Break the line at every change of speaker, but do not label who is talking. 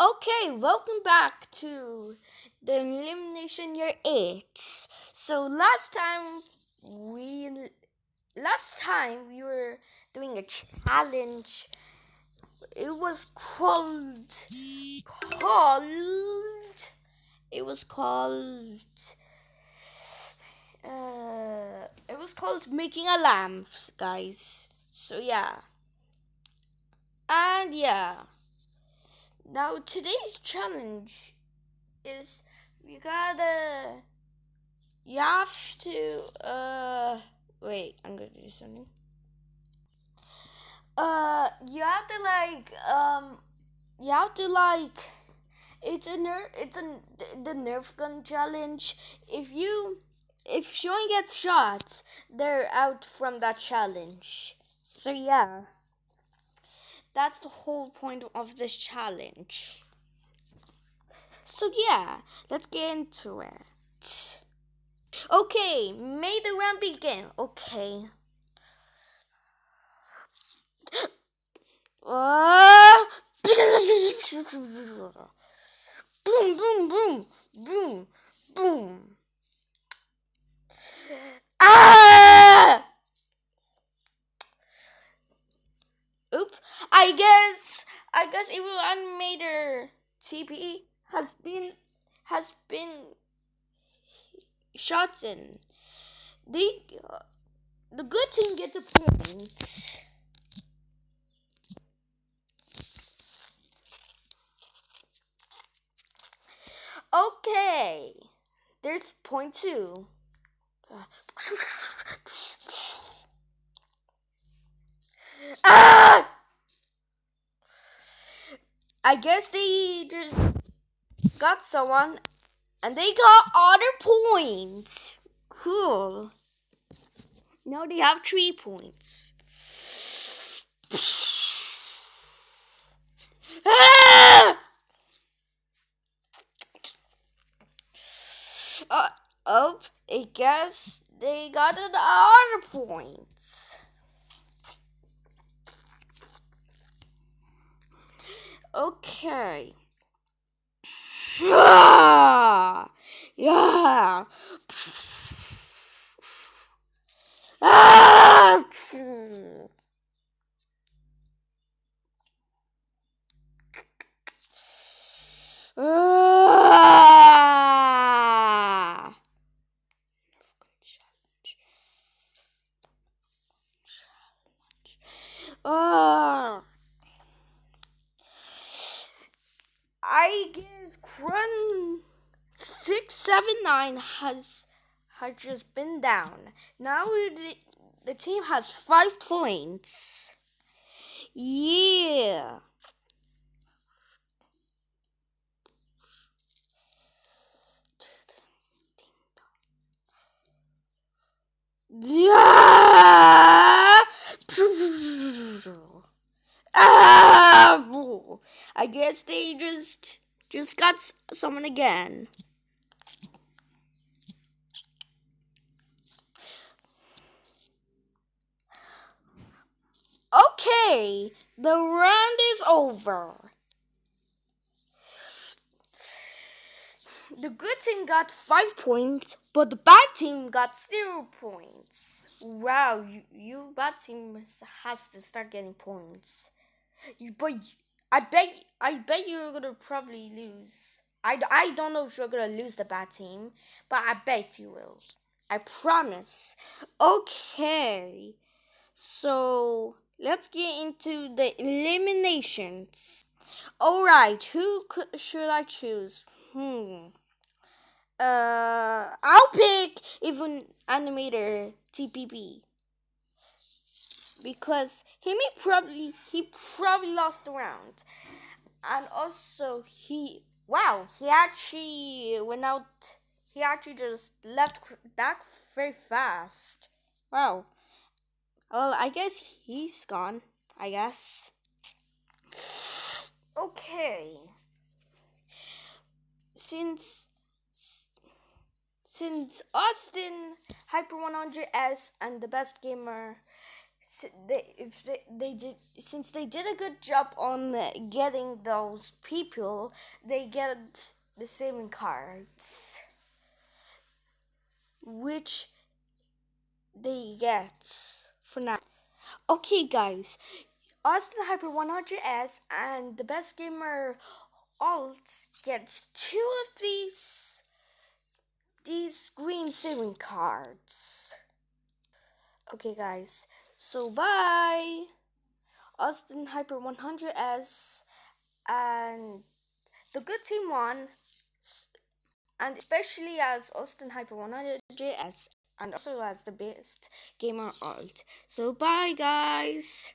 Okay, welcome back to the Elimination Year 8. So last time we were doing a challenge. It was called making a lamp, guys. So yeah. And yeah. Now today's challenge is you have to wait, I'm gonna do something. You have to it's the Nerf gun challenge. If someone gets shot, they're out from that challenge. So yeah, that's the whole point of this challenge. So yeah, let's get into it. Okay, may the round begin. Okay. Boom, boom, boom, boom, boom. Ah! Oop. I guess evil animator TP has been shot in. The the good team gets a point. Okay. There's point 2. Ah! I guess they just got someone and they got other points. Cool. Now they have 3 points. Ah! Oh, I guess they got another point. Okay. Yeah. Ah! Ah! I guess Crun 679 has just been down. Now the team has 5 points. Yeah. Yeah. Ah! I guess they just got someone again. Okay, the round is over. The good team got 5 points, but the bad team got 0 points. Wow, you bad team has to start getting points. I bet you're gonna probably lose. I don't know if you're gonna lose the bad team, but I bet you will. I promise. Okay, so let's get into the eliminations. All right, should I choose? I'll pick even animator TPP because he probably lost the round, and also he actually went out. He actually just left that very fast. Wow. Well, I guess he's gone. I guess. Okay. Since Austin Hyper 100S and the best gamer They did, since they did a good job on getting those people, they get the saving cards, which they get for now. Okay, guys, Austin Hyper 100S and the Best Gamer Alt gets two of these green saving cards. Okay, guys, so bye. Austin Hyper 100S and the good team won, and especially as Austin Hyper 100S and also as the best gamer alt. So bye, guys.